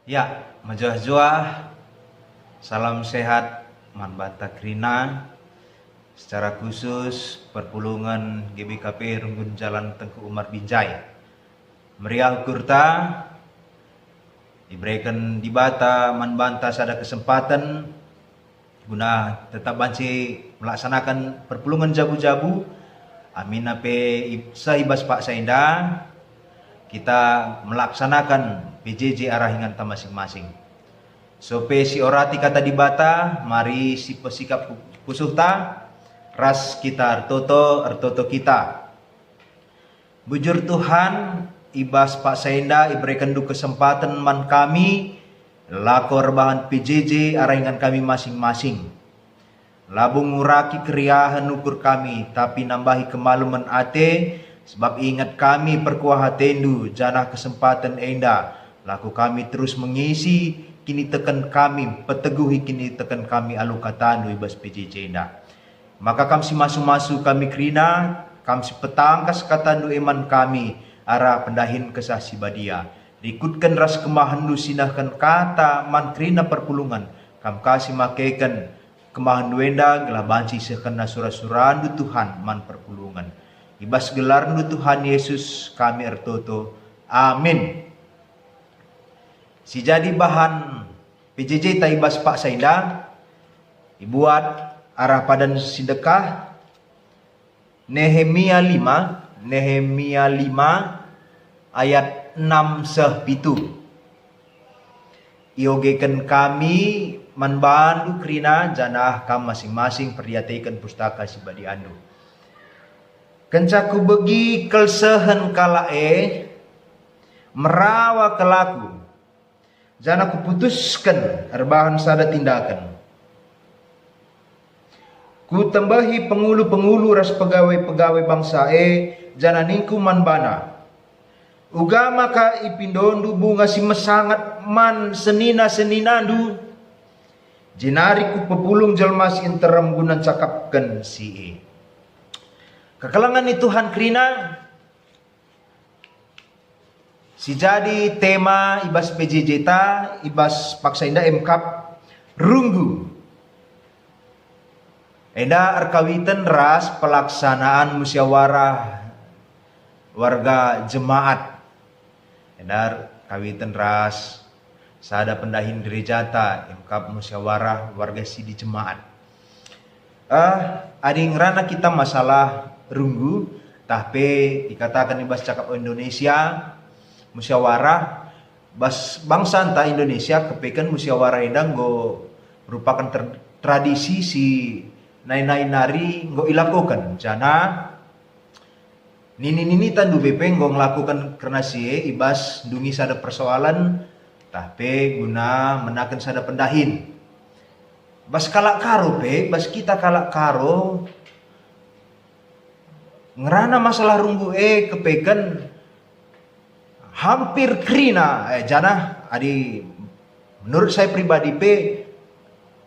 Ya, majah-juah, salam sehat, manbanta krina. Secara khusus, perpulungan GBKP Runggun Jalan Tengku Umar Binjai. Meriah kurta, diberikan di bata, manbanta sada kesempatan, guna tetap banci melaksanakan perpulungan jabu-jabu. Amin ape sahibas Pak Sainda, kita melaksanakan PJJ arahingan ta masing-masing. Sope si orati kata di bata, mari si pesikap pusuh ta, ras kita artoto kita. Bujur Tuhan, ibas Pak Sainda iberikan du kesempatan man kami, lakor bahan PJJ arahingan kami masing-masing. Labung nguraki keriahan ukur kami, tapi nambahi kemaluman ate, sebab ingat kami perkuah hatendu, janah kesempatan enda. Laku kami terus mengisi, kini tekan kami, peteguhi kini tekan kami alu katanu ibas PJJ enda. Maka kami si masu-masu kami krina, kami si petangkas katanu eman kami, arah pendahin kesah si badia. Rikutkan ras kemahandu sinahkan kata man krina perpulungan, kami kasih makaikan kemahan duenda gelah banci sekena surah-surahan Tuhan man perpulungan. Ibas gelar Tuhan Yesus kami ertoto. Amin. Si jadi bahan PJJ ta ibas Pak Sainda, dibuat arah padan sedekah Nehemia 5 ayat 6 7. Iogekan kami manbandu krina janah kam masing-masing perdiataikan pustaka si badi andu. Kencaku begi kelsehen kalae merawa kelaku. Janah kuputuskan erbahan sada tindakan. Ku tambahi pengulu-pengulu ras pegawai-pegawai bangsa janah ningku manbana. Uga maka ipindondu bunga si mesangat man senina-seninandu. Jenariku pepulung jelma si interam gunan cakapkan si kekalangan ni Tuhan krina. Si jadi tema ibas PJJ ta, ibas Pak Sainda MKap runggu. Eda arkawitan ras pelaksanaan musyawarah warga jemaat. Edar kawitan ras sada pendahin gerejata MKap musyawarah warga sidi jemaat. Ading rana kita masalah runggu, tapi dikatakan ibas cakap Indonesia musyawarah bangsa anta Indonesia kepekan musyawarah edang go merupakan tradisi si nari go ilakukan jana nini tandu BP go ngelakukan karena si ibas dungi sada persoalan tapi guna menakan sada pendahin bas kalak karo bas kita kalak karo ngerana masalah runggu kepekan hampir krina jana adi menurut saya pribadi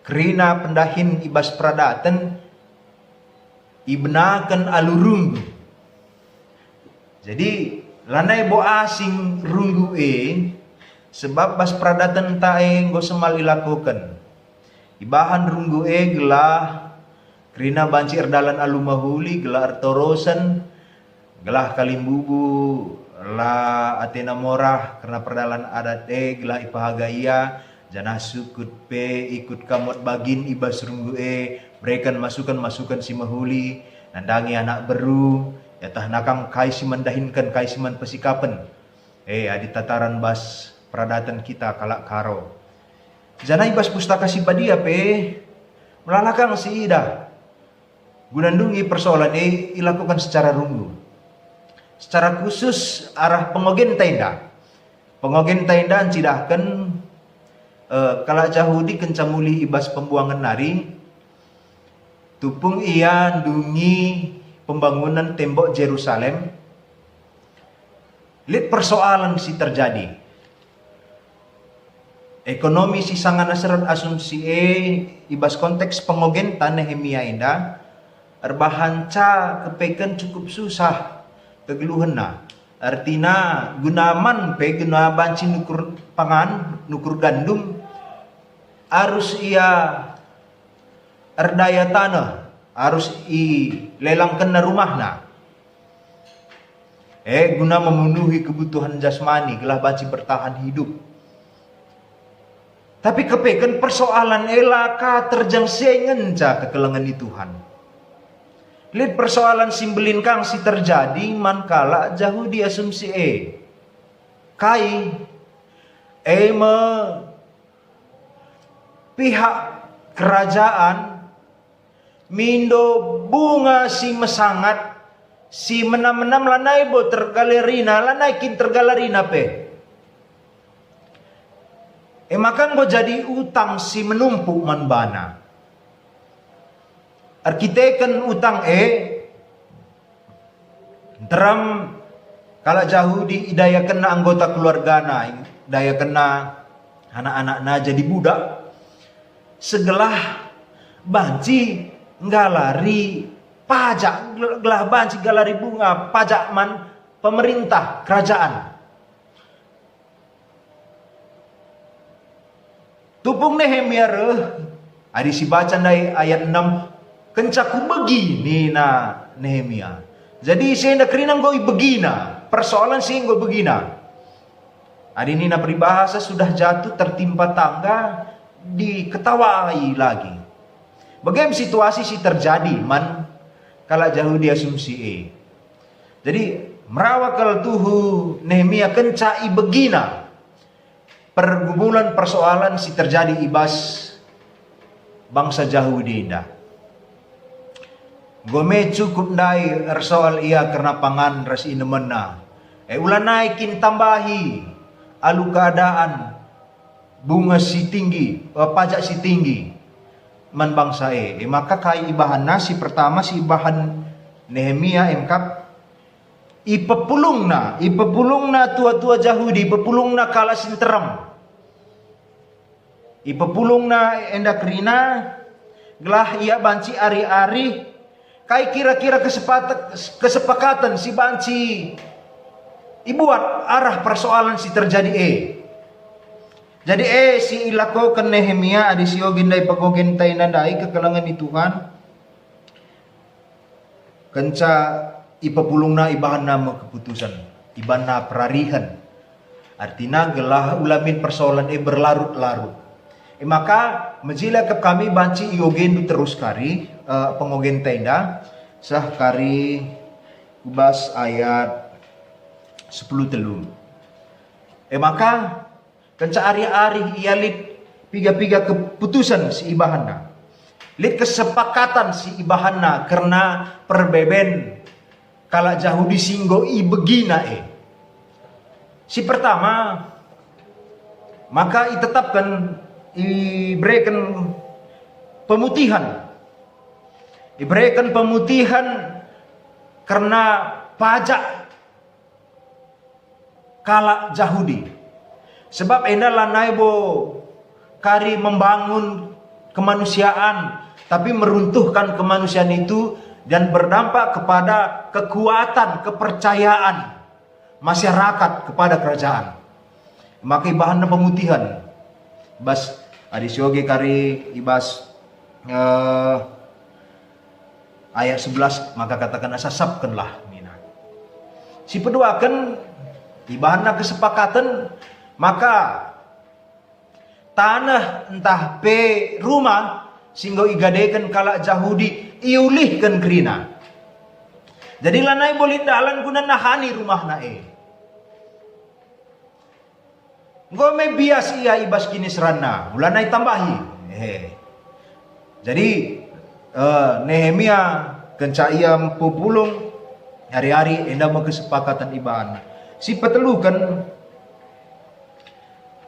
krina pendahin ibas pradatan ibnakan alurunggu. Jadi lanai bo asing runggu sebab bas pradatan tae go semal ilakukan. Ibahan runggu gelah krina banci erdalan alumahuli gelah artorosan gelah kalimbubu la atena morah karena perdalan adat gelah ipahagaya janah sukut ikut kamot bagin ibas runggu berikan masukan si mahuli nandangi anak beru ya tah nakam kai si mendahinkan kai si man pesikapan adi tataran bas pradatan kita kalak karo janah ibas pustaka si badia melalakang si ida gunandungi persoalan ilakukan secara runggu. Secara khusus arah pengogen tenda cidahkan kala Yahudi kencamuli ibas pembuangan nari tupung ia dungi pembangunan tembok Jerusalem. Lihat persoalan si terjadi ekonomi si sangana serat asumsi ibas konteks pengogen tanah Nehemia indah erbahan kepekan cukup susah kegeluhan artina gunaman guna banci nukur pangan nukur gandum, harus ia erdaya tanah, harus i lelangkan na rumahna. Guna memenuhi kebutuhan jasmani, gelah banci bertahan hidup. Tapi kepekan persoalan elaka terjang sengenca kekelengan di Tuhan. Lihat persoalan simbelin kang si terjadi mankala jauh di asumsi kai me pihak kerajaan mindo bunga si mesangat si menam-menam lanai bo tergalerina lanai kin tergalerina pe. Makan bo jadi utang si menumpuk manbana. Arkiteken utang teram kala jauh di daya kena anggota keluargana, daya kena anak-anakna jadi budak. Segelah banci ngalari pajak, gelah banci galari bunga pajak man pemerintah kerajaan. Tupung Nehemia adi si baca dari ayat 6 kencaku begini na Nehemia. Jadi saya ndak kerinang goi begina, persoalan saya goi begina. Adi ini na peribahasa sudah jatuh tertimpa tangga diketawai lagi. Bagaimana situasi si terjadi man kala jauh di asumsi Jadi merawakal tuhu Nehemia kencai begina. Pergumulan persoalan si terjadi ibas bangsa Yahudi indah. Gome cukup dai ersoal ia karena pangan ras inemena. Ulah naikin tambahi alu keadaan bunga si tinggi, pajak si tinggi man bangsa maka kai ibahan nasi pertama si ibahan Nehemia engkap ipepulungna tua-tua Yahudi ipepulungna kala sinterem. Ipepulungna endak rina gelah ia banci ari-ari kai kira-kira kesepakatan si banci ibuat arah persoalan si terjadi Jadi si ilako ke Nehemia adi si ogindai pagogentai nandai kekelangan di Tuhan kenca ipepulungna ibahan nama keputusan ibana perarihan artinya gelah ulamin persoalan berlarut-larut. Maka menjila ke kami banci iogendu terus kari pengogen tenda sah kari ubas ayat 10 telur. Maka kenca ari-ari ia lid piga-piga keputusan si ibahanna. Lid kesepakatan si ibahanna karena perbeben kala jauh disinggo begina Si pertama maka itetapkan iberikan pemutihan karena pajak kala Yahudi. Sebab endalah naibo kari membangun kemanusiaan tapi meruntuhkan kemanusiaan itu dan berdampak kepada kekuatan kepercayaan masyarakat kepada kerajaan. Maka ibahan pemutihan bas adisioge kari ibas ayat 11 maka katakan asasapkanlah mina. Si kedua kan ibahanna kesepakatan maka tanah entah pe rumah singgo igadekan kala Yahudi iulihkan kerina. Jadi lanai boleh dalan guna nahani rumah nae. Gome bias ia ibas kini serana, ulanai tambahi. Jadi Nehemia kenca ia pupulung hari-hari enda kesepakatan ibahan. Si petelukan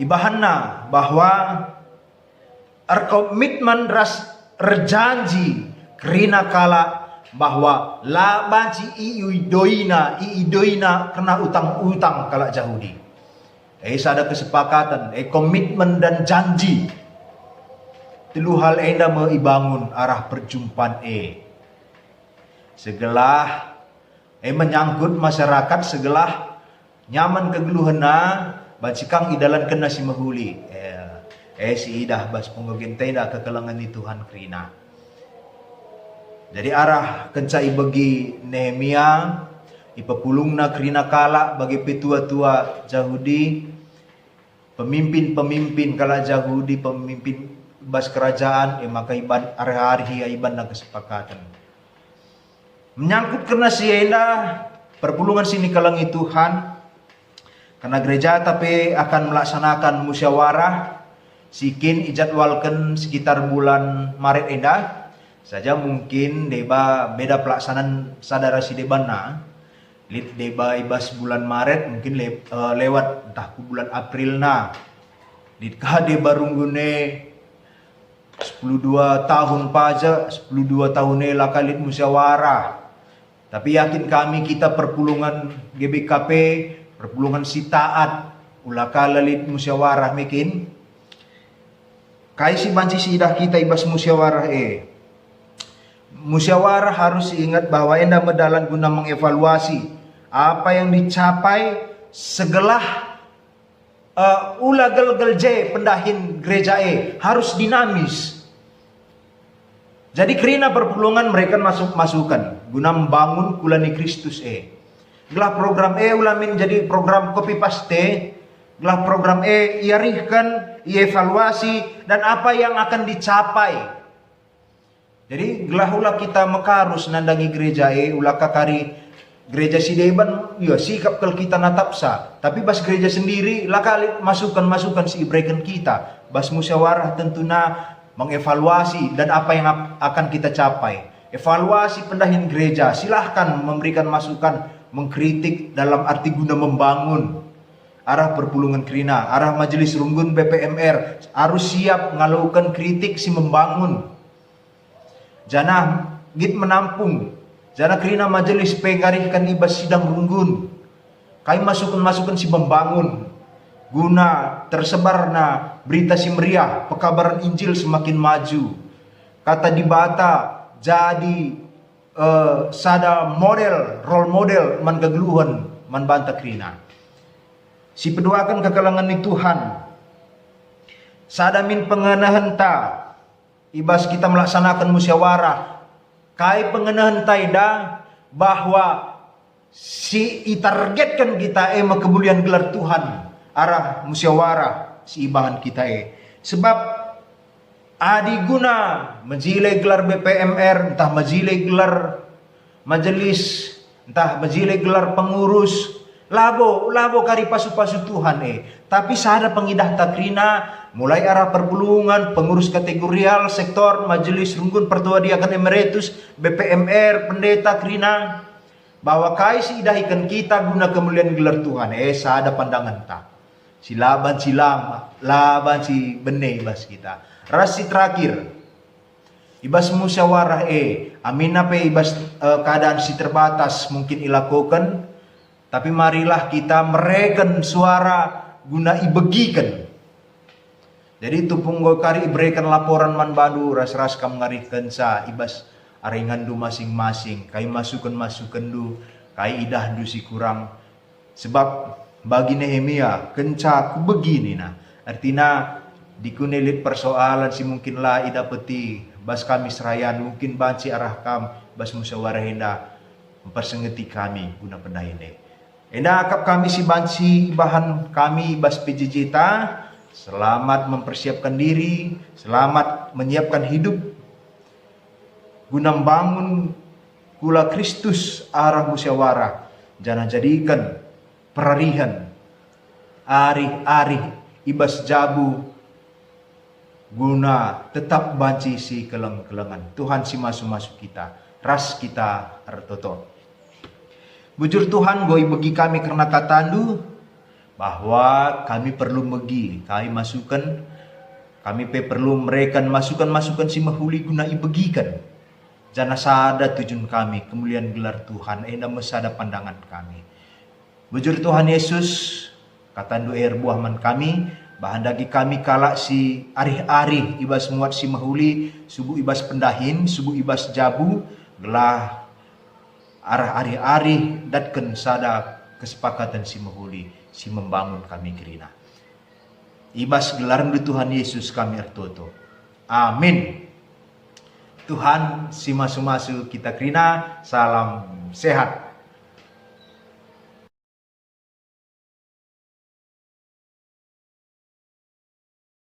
ibahanna bahwa komitmen ras rejanji kerina kala bahwa la banci iidoina kena utang-utang kala Yahudi. Ada kesepakatan, komitmen dan janji. Telu hal enda meibangun arah perjumpaan Segelah menyangkut masyarakat segelah nyaman kegeluhena banci kang idalan kena si mahuli. Si idah bas pungogintay da kakalangan ni Tuhan krina. Jadi arah kencai bagi Nehemia, ipapulung na krina kala bagi petua-tua Yahudi, pemimpin-pemimpin kala Yahudi, pemimpin bas kerajaan, maka iban hari-hari iban na kesepakatan. Menyangkut karena siena perpulungan sini kalangi Tuhan, karena gereja tapi akan melaksanakan musyawarah, sikin ijadwalkan sekitar bulan Maret enda saja, mungkin deba beda pelaksanaan sadara si debana lit deba ibas bulan Maret mungkin lewat entah ku bulan April na lit kah deba runggune 10-2 tahun paja 10-2 tahun nela kalit musyawarah. Tapi yakin kami kita perpulungan GBKP, perpulungan si taat ulah kalalit musyawarah mekin kai si banci sidah kita ibas musyawarah musyawarah harus ingat bahwa enda medalan guna mengevaluasi apa yang dicapai segelah ula gel-gel pendahin gereja harus dinamis. Jadi kerina perpulungan mereka masukan guna membangun kulani Kristus gelah program ulamin jadi program copy paste, gelah program iarihkan, ievaluasi dan apa yang akan dicapai. Jadi gelah ulah kita mekarus nandangi gereja ulah kakari gereja si deban ya sikap kalau kita natapsa, tapi bas gereja sendiri lah kali masukan si ibrekan kita bas musyawarah tentunya mengevaluasi dan apa yang akan kita capai. Evaluasi pendahin gereja, silahkan memberikan masukan, mengkritik dalam arti guna membangun. Arah perpulungan krina, arah majelis runggun BPMR harus siap melakukan kritik si membangun. Jana git menampung, jana krina majelis pengarihkan ibas sidang runggun. Kai masukan si membangun. Guna tersebar na berita si meriah, pekabaran Injil semakin maju. Kata di Bata jadi sada model, role model man gagluhan man banta krina. Si peduakan kekalangan ni Tuhan. Sadamin pengenahan ta. Ibas kita melaksanakan musyawarah. Kai pengenahan taida bahwa si itargetkan kita kemuliaan gelar Tuhan. Arah musyawarah si ibahan kita Sebab adi guna majilai gelar BPMR, entah majilai gelar majelis, entah majilai gelar pengurus. Labo kari pasu-pasu Tuhan Tapi sada pengidah takrina mulai arah perpulungan, pengurus kategorial, sektor, majelis runggun, pertua diakan emeritus, BPMR, pendeta krina bahwa kai si idahikan kita guna kemuliaan gelar Tuhan sada pandangan tak. Si laban si bene ibas kita. Rasi terakhir ibas musyawarah amin ibas keadaan si terbatas mungkin ilakukan. Tapi marilah kita mereken suara guna ibegikan. Jadi tupung kari ibrekan laporan man badu ras-ras kam ngarihkan sa ibas aringan du masing-masing. Kai masukan du, kai idah du si kurang. Sebab bagi Nehemia kenca ku begini artinya dikunelit persoalan si mungkin lah idapeti bas kami serayan mungkin banci arah kam bas musyawarah henda mempersengeti kami guna pendahine. Enda akap kami si banci bahan kami bas PJJ ta selamat mempersiapkan diri, selamat menyiapkan hidup guna membangun kula Kristus arah musyawarah. Jangan jadikan perarihan ari ibas jabu guna tetap banci si keleng-kelengan Tuhan si masuk-masuk kita ras kita artoto. Bujur Tuhan goi bagi kami karena katandu bahwa kami perlu megi kami masukan kami perlu mereka masukan si mahuli guna ibegikan jana sada tujuan kami kemuliaan gelar Tuhan enda mesada pandangan kami. Bujur Tuhan Yesus katandu buah man kami bahan dagi kami kalak si arih-arih ibas muat si mahuli subuh ibas pendahin subuh ibas jabu gelah arah arih-arih datken sada kesepakatan si mahuli, si membangun kami kerina. Ibas gelaran di Tuhan Yesus kami ertoto. Amin. Tuhan si masu-masu kita kerina, salam sehat.